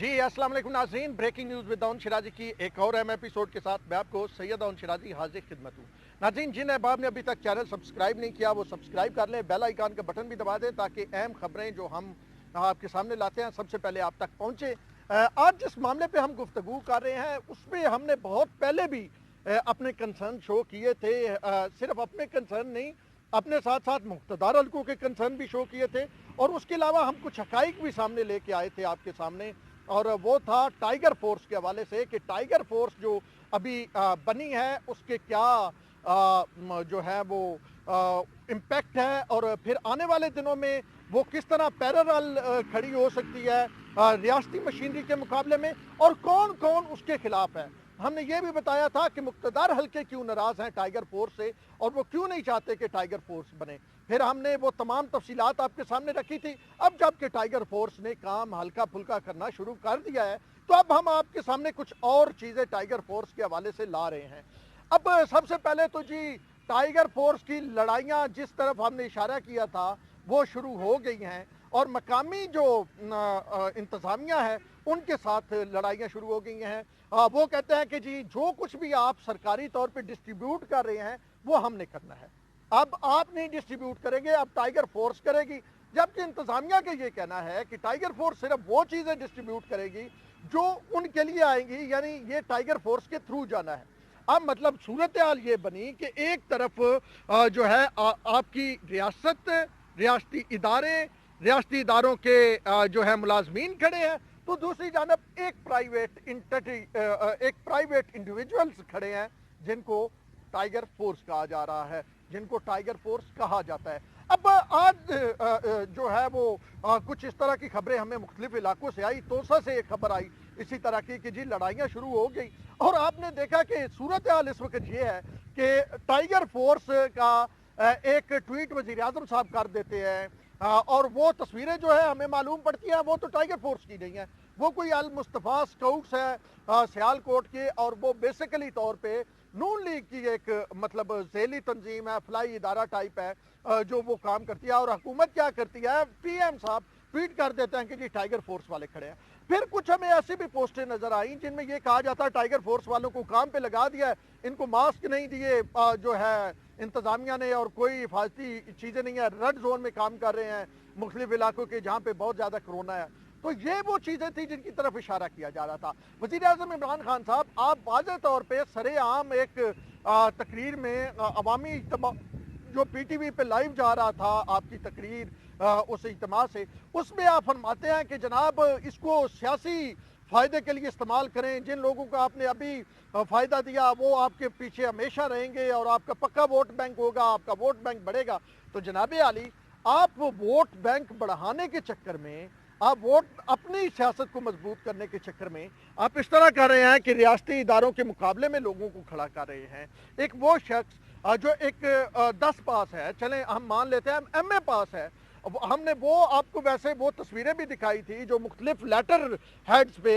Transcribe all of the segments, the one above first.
जी अस्सलाम वालेकुम नाज़रीन, breaking news with Daud Shirazi की एक और अहम एपिसोड के साथ मैं आपको सैयद दाऊद शिराजी हाजिर खिदमत हूँ। नाज़रीन, जिन अहबाब ने अभी तक चैनल सब्सक्राइब नहीं किया वो सब्सक्राइब कर लें, बेल आइकन का बटन भी दबा दें ताकि अहम खबरें जो हम आपके सामने लाते हैं सबसे पहले आप तक पहुँचे। आज जिस मामले पर हम गुफ्तगू कर रहे हैं उसमें हमने बहुत पहले भी अपने कंसर्न शो किए थे। सिर्फ अपने कंसर्न नहीं, अपने साथ साथ मुख्तदार हल्कों के कंसर्न भी शो किए थे और उसके अलावा हम कुछ हकाइक भी सामने लेके आए थे आपके सामने। और वो था टाइगर फोर्स के हवाले से कि टाइगर फोर्स जो अभी बनी है उसके क्या जो है वो इम्पैक्ट है और फिर आने वाले दिनों में वो किस तरह पैरेलल खड़ी हो सकती है रियासती मशीनरी के मुकाबले में और कौन कौन उसके खिलाफ है। हमने ये भी बताया था कि मुख्तदार हल्के क्यों नाराज़ हैं टाइगर फोर्स से और वो क्यों नहीं चाहते कि टाइगर फोर्स बने। फिर हमने वो तमाम तफसीलात आपके सामने रखी थी। अब जबकि टाइगर फोर्स ने काम हल्का फुल्का करना शुरू कर दिया है तो अब हम आपके सामने कुछ और चीज़ें टाइगर फोर्स के हवाले से ला रहे हैं। अब सबसे पहले तो जी टाइगर फोर्स की लड़ाइयाँ जिस तरफ हमने इशारा किया था वो शुरू हो गई हैं और मकामी जो इंतज़ामिया है उनके साथ लड़ाइयाँ शुरू हो गई हैं। वो कहते हैं कि जी जो कुछ भी आप सरकारी तौर पे डिस्ट्रीब्यूट कर रहे हैं वो हमने करना है। अब आप नहीं डिस्ट्रीब्यूट करेंगे, अब टाइगर फोर्स करेगी। जबकि इंतज़ामिया का ये कहना है कि टाइगर फोर्स सिर्फ वो चीज़ें डिस्ट्रीब्यूट करेगी जो उनके लिए आएंगी, यानी ये टाइगर फोर्स के थ्रू जाना है। अब मतलब सूरत हाल ये बनी कि एक तरफ जो है आपकी रियासत, रियासती इदारे, रियासती इदारों के जो है मुलाजमीन खड़े हैं, तो दूसरी जानब एक प्राइवेट इंडिविजुअल्स खड़े हैं जिनको टाइगर फोर्स कहा जा रहा है, जिनको टाइगर फोर्स कहा जाता है। अब आज जो है वो कुछ इस तरह की खबरें हमें मुख्तलिफ इलाकों से आई। तोसा से एक खबर आई इसी तरह की कि जी लड़ाइयाँ शुरू हो गई और आपने देखा कि सूरत हाल इस वक्त ये है कि टाइगर फोर्स का एक ट्वीट वज़ीर आज़म साहब कर देते हैं और वो तस्वीरें जो है हमें मालूम पड़ती हैं वो तो टाइगर फोर्स की नहीं है, वो कोई अल मुस्तफ़ा स्काउट्स है सियालकोट के और वो बेसिकली तौर पे नून लीग की एक मतलब ज़ेली तंजीम है, फलाई इदारा टाइप है जो वो काम करती है। और हुकूमत क्या करती है, पीएम साहब ट्वीट कर देते हैं कि जी टाइगर फोर्स वाले खड़े हैं। फिर कुछ हमें ऐसी भी पोस्टें नजर आई जिनमें ये कहा जाता है टाइगर फोर्स वालों को काम पे लगा दिया है, इनको मास्क नहीं दिए जो है इंतजामिया ने और कोई हिफाजती चीज़ें नहीं है, रेड जोन में काम कर रहे हैं मुख्तलिफ इलाकों के जहाँ पे बहुत ज़्यादा कोरोना है। तो ये वो चीज़ें थी जिनकी तरफ इशारा किया जा रहा था। वज़ीर आज़म इमरान खान साहब आप वाज़ेह तौर पे सरेआम एक तकरीर में अवामी जो पीटीवी पे लाइव जा रहा था आपकी तकरीर उस इज्तिमा से, उसमें आप फरमाते हैं कि जनाब इसको सियासी फ़ायदे के लिए इस्तेमाल करें, जिन लोगों को आपने अभी फ़ायदा दिया वो आपके पीछे हमेशा रहेंगे और आपका पक्का वोट बैंक होगा, आपका वोट बैंक बढ़ेगा। तो जनाब आली, आप वोट बैंक बढ़ाने के चक्कर में, आप वोट अपनी सियासत को मजबूत करने के चक्कर में आप इस तरह कर रहे हैं कि रियासती इदारों के मुकाबले में लोगों को खड़ा कर रहे हैं। एक वो शख्स जो एक 10 पास है, चलें हम मान लेते हैं एमए पास है, हमने वो आपको वैसे वो तस्वीरें भी दिखाई थी जो मुख्तलिफ लेटर हेड्स पे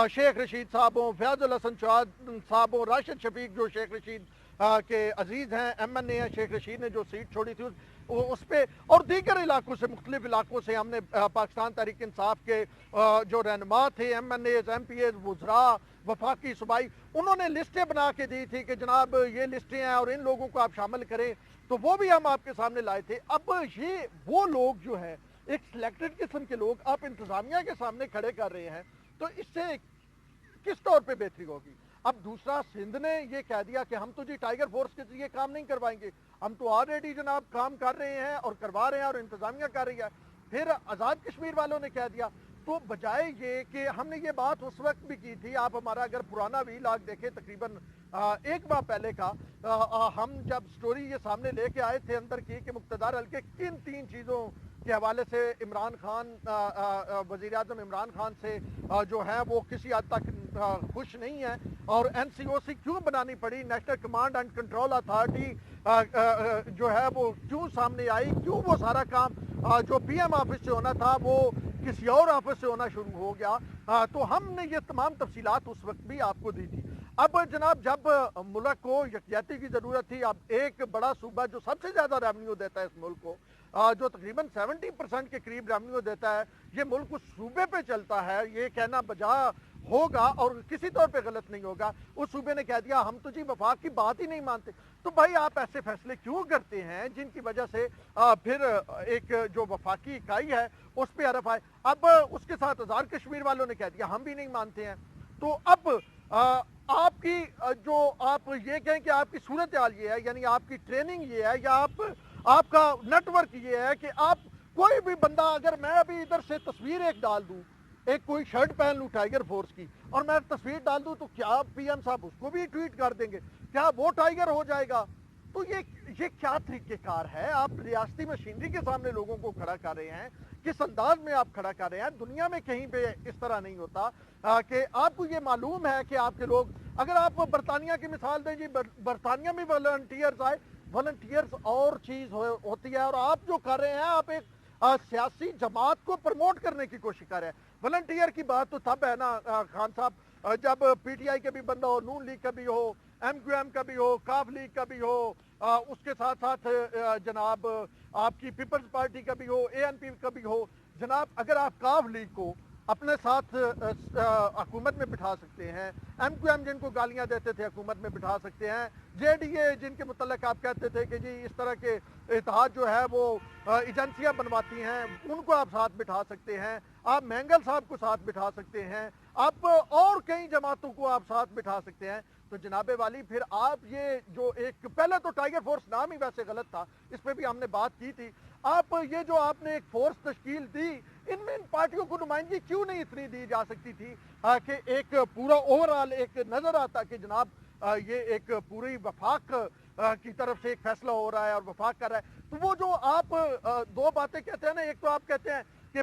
शेख रशीद साहब हों, फयाजुल हसन चौहान साहब हों, राशिद शफीक जो शेख रशीद के अजीज़ हैं, एमएनए हैं, शेख रशीद ने जो सीट छोड़ी थी उस पर और दीगर इलाकों से मुख्तलिफ इलाकों से हमने पाकिस्तान तहरीक इंसाफ के जो रहनुमा थे, एमएनए, एमपीए, वुज़रा, वफाकी सूबाई, उन्होंने लिस्टें बना के दी थी कि जनाब ये लिस्टें हैं और इन लोगों को आप शामिल करें, तो वो भी हम आपके सामने लाए थे। अब ये वो लोग जो है एक सिलेक्टेड किस्म के लोग आप इंतज़ामिया के सामने खड़े कर रहे हैं, तो इससे किस तौर पे बेहतरी होगी। अब दूसरा, सिंध ने ये कह दिया कि हम तो जी टाइगर फोर्स के लिए काम नहीं करवाएंगे, हम तो ऑलरेडी जनाब काम कर रहे हैं और करवा रहे हैं और इंतज़ामिया कर रही है। फिर आज़ाद कश्मीर वालों ने कह दिया। तो बजाय ये कि हमने ये बात उस वक्त भी की थी, आप हमारा अगर पुराना वीलॉग देखें तकरीबन एक माह पहले का, हम जब स्टोरी ये सामने लेके आए थे अंदर की कि मुख्तदार हल्के किन 3 चीज़ों के हवाले से इमरान खान वज़ीर आज़म इमरान खान से जो है वो किसी हद तक खुश नहीं है और एनसीओसी क्यों बनानी पड़ी, national command and control authority जो है वो क्यों सामने आई, क्यों वो सारा काम जो पीएम ऑफिस से होना था वो किसी और ऑफिस से होना शुरू हो गया। तो हमने ये तमाम तफसीलात उस वक्त भी आपको दी थी। अब जनाब जब मुल्क को यकजहती की ज़रूरत थी, अब एक बड़ा सूबा जो सबसे ज़्यादा रेवेन्यू देता है इस मुल्क को, जो तकरीबन 70% के करीब रेवेन्यू देता है, ये मुल्क उस सूबे पे चलता है, ये कहना बजा होगा और किसी तौर पे गलत नहीं होगा। उस सूबे ने कह दिया हम तो जी वफाक की बात ही नहीं मानते। तो भाई आप ऐसे फैसले क्यों करते हैं जिनकी वजह से फिर एक जो वफाकी इकाई है उस पर हरफ आए। अब उसके साथ आज़ाद कश्मीर वालों ने कह दिया हम भी नहीं मानते हैं। तो अब आपकी जो आप ये कहें कि आपकी सूरत हाल ये है, यानी आपकी ट्रेनिंग ये है या आपका नेटवर्क ये है कि आप कोई भी बंदा, अगर मैं अभी इधर से तस्वीर एक डाल दूं, एक कोई शर्ट पहन लूं टाइगर फोर्स की और मैं तस्वीर डाल दूं, तो क्या पीएम साहब उसको भी ट्वीट कर देंगे? क्या वो टाइगर हो जाएगा? तो ये क्या तरीकेकार है? आप रियासती मशीनरी के सामने लोगों को खड़ा कर रहे हैं, किस अंदाज में आप खड़ा कर रहे हैं? दुनिया में कहीं पे इस तरह नहीं होता कि आपको ये मालूम है कि आपके लोग, अगर आप बरतानिया की मिसाल दें जी, बरतानिया में वॉलंटियर्स आए, वॉलंटियर्स और चीज़ होती है, और आप जो कर रहे हैं आप एक सियासी जमात को प्रमोट करने की कोशिश कर रहे हैं। वॉलंटियर की बात तो तब है ना खान साहब, जब पीटीआई का भी बंदा हो, नून लीग का भी हो, एमक्यूएम का भी हो, काफ लीग का भी हो, उसके साथ साथ जनाब आपकी पीपल्स पार्टी का भी हो, एएनपी का भी हो। जनाब अगर आप काफ लीग को अपने साथ हुकूमत में बिठा सकते हैं, एमक्यूएम जिनको गालियां देते थे हुकूमत में बिठा सकते हैं, जेडीए जिनके मुतल्लिक आप कहते थे कि जी इस तरह के इत्तेहाद जो है वो एजेंसियां बनवाती हैं, उनको आप साथ बिठा सकते हैं, आप मैंगल साहब को साथ बिठा सकते हैं, आप और कई जमातों को आप साथ बिठा सकते हैं। तो जनाबे वाली फिर आप ये जो एक, पहले तो टाइगर फोर्स नाम ही वैसे गलत था, इस पर भी हमने बात की थी। आप ये जो आपने एक फोर्स तश्कील दी, इनमें इन पार्टियों को नुमाइंदगी क्यों नहीं इतनी दी जा सकती थी कि एक पूरा ओवरऑल एक नजर आता कि जनाब ये एक पूरी वफाक की तरफ से एक फैसला हो रहा है और वफाक कर रहा है। तो वो जो आप दो बातें कहते हैं ना, एक तो आप कहते हैं कि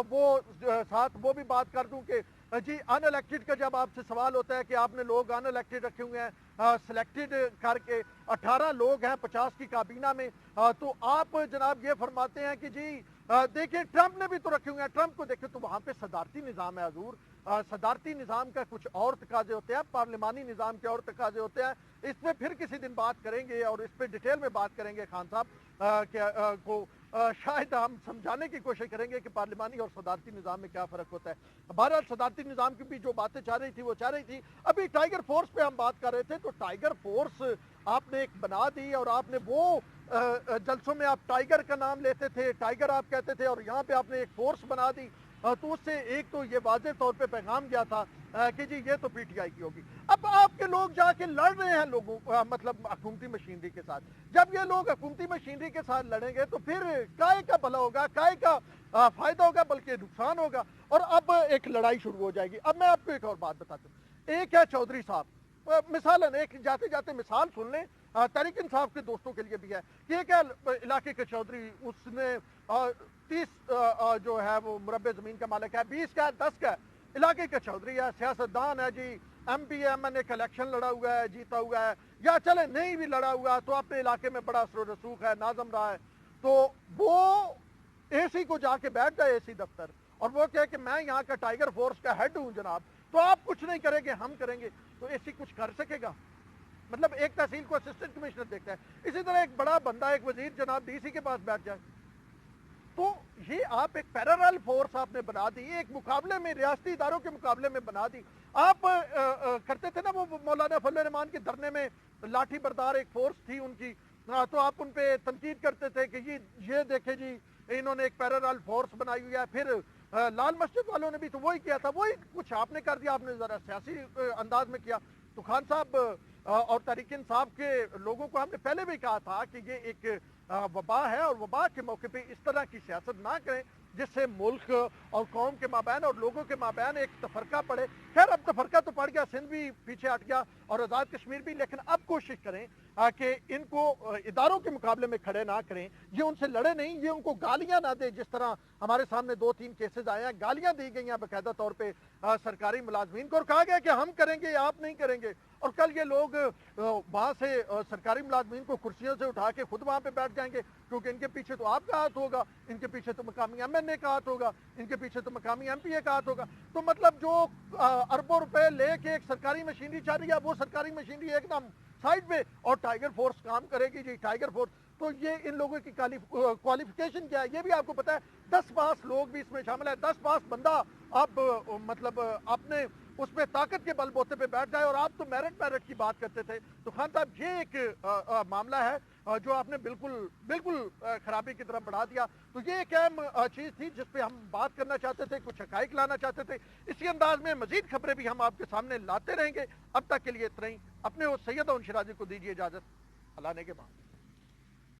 वो साथ वो भी बात कर दूं कि जी अनइलेक्टेड का जब आपसे सवाल होता है कि आपने लोग अनइलेक्टेड रखे हुए हैं, सिलेक्टेड करके 18 लोग हैं 50 की काबीना में, तो आप जनाब ये फरमाते हैं कि जी देखिए ट्रंप ने भी तो रखे हुए हैं, ट्रंप को देखे तो वहाँ पे सदारती निज़ाम है हजूर। सदारती निज़ाम का कुछ और तकाजे होते हैं, पार्लिमानी निज़ाम के और तकाजे होते हैं। इस पर फिर किसी दिन बात करेंगे और इस पर डिटेल में बात करेंगे खान साहब को शायद हम समझाने की कोशिश करेंगे कि पार्लिमानी और सदारती निज़ाम में क्या फ़र्क होता है। बहरहाल सदारती निज़ाम की भी जो बातें चाह रही थी वो चाह रही थी। अभी टाइगर फोर्स पे हम बात कर रहे थे, तो टाइगर फोर्स आपने एक बना दी और आपने वो जलसों में आप टाइगर का नाम लेते थे, टाइगर आप कहते थे, और यहाँ पे आपने एक फोर्स बना दी। तो उससे एक तो ये वाज़ेह तौर पे पैगाम गया था कि जी ये तो पीटीआई की होगी। अब आपके लोग जाके लड़ रहे हैं लोगों मतलब हुकूमती मशीनरी के साथ। जब ये लोग हुकूमती मशीनरी के साथ लड़ेंगे तो फिर काय का भला होगा, काय का फायदा होगा, बल्कि नुकसान होगा, और अब एक लड़ाई शुरू हो जाएगी। अब मैं आपको एक और बात बताता हूँ। एक है चौधरी साहब, मिसालन एक जाते जाते मिसाल सुन लें, तहरीक इंसाफ के दोस्तों के लिए भी है कि एक है इलाके के चौधरी, उसने 30 जो है वो मुरब्बे ज़मीन का मालिक है, 20 का है, 10 का है, इलाके का चौधरी है, सियासतदान है जी, एमपी एमएनए का इलेक्शन लड़ा हुआ है, जीता हुआ है, या चले नहीं भी लड़ा हुआ तो अपने इलाके में बड़ा असर रसूख है, नाजम रहा है, तो वो एसी को जाके बैठ जाए एसी दफ्तर और वो कहे कि मैं यहाँ का टाइगर फोर्स का हेड हूँ जनाब, तो आप कुछ नहीं करेंगे हम करेंगे, तो एसी कुछ कर सकेगा? मतलब एक तहसील को असिस्टेंट कमिश्नर देखता है, इसी तरह एक बड़ा बंदा एक वजीर जनाब डीसी के पास बैठ जाए। तो ये आप एक पैरेलल फोर्स आपने बना दी, एक मुकाबले में रियासती इदारों के मुकाबले में बना दी। आप करते थे ना वो मौलाना फजल रहमान के धरने में लाठी बरदार एक फोर्स थी उनकी, तो आप उन पे तनकीद करते थे कि ये देखे जी इन्होंने एक पैरेलल फोर्स बनाई हुई है। फिर लाल मस्जिद वालों ने भी तो वही किया था, वही कुछ आपने कर दिया, आपने जरा सियासी अंदाज में किया। तो खान साहब और तहरीक इंसाफ के लोगों को हमने पहले भी कहा था कि ये एक वबा है और वबा के मौके पे इस तरह की सियासत ना करें जिससे मुल्क और कौम के माबैन और लोगों के माबैन एक तफरका पड़े। खैर अब तफरका तो पड़ गया, सिंध भी पीछे हट गया और आज़ाद कश्मीर भी, लेकिन अब कोशिश करें कि इनको इदारों के मुकाबले में खड़े ना करें, ये उनसे लड़े नहीं, ये उनको गालियां ना दे। जिस तरह हमारे सामने 2-3 केसेस आए हैं, गालियां दी गई हैं बाकायदा तौर पे सरकारी मुलाजमीन को, और कहा गया कि हम करेंगे, आप नहीं करेंगे। और कल ये लोग वहां से सरकारी मुलाजमीन को कुर्सियों से उठा के खुद वहां पे बैठ जाएंगे, क्योंकि इनके पीछे तो आपका हाथ होगा, इनके पीछे तो मकामी MNA का हाथ होगा, इनके पीछे तो मकामी MPA का हाथ होगा। तो मतलब जो अरबों रुपए लेके एक सरकारी मशीनरी चल रही है, वो सरकारी मशीनरी एकदम साइड पे, और टाइगर फोर्स काम करेगी जी, टाइगर फोर्स। तो ये इन लोगों की क्वालिफिकेशन क्या है ये भी आपको पता है। 10 पास लोग भी इसमें शामिल है, 10 पास बंदा अब मतलब अपने उसमें ताकत के बलबूते पे बैठ जाए, और आप तो मेरिट की बात करते थे। तो खान साहब ये एक मामला है जो आपने बिल्कुल खराबी की तरफ बढ़ा दिया। तो ये एक अहम चीज़ थी जिस पे हम बात करना चाहते थे, कुछ हकाइक लाना चाहते थे। इसी अंदाज में मजीद खबरें भी हम आपके सामने लाते रहेंगे। अब तक के लिए इतना ही। अपने उस सैयद उन शिराजी को दीजिए इजाज़त, अल्लाह ने के बाद।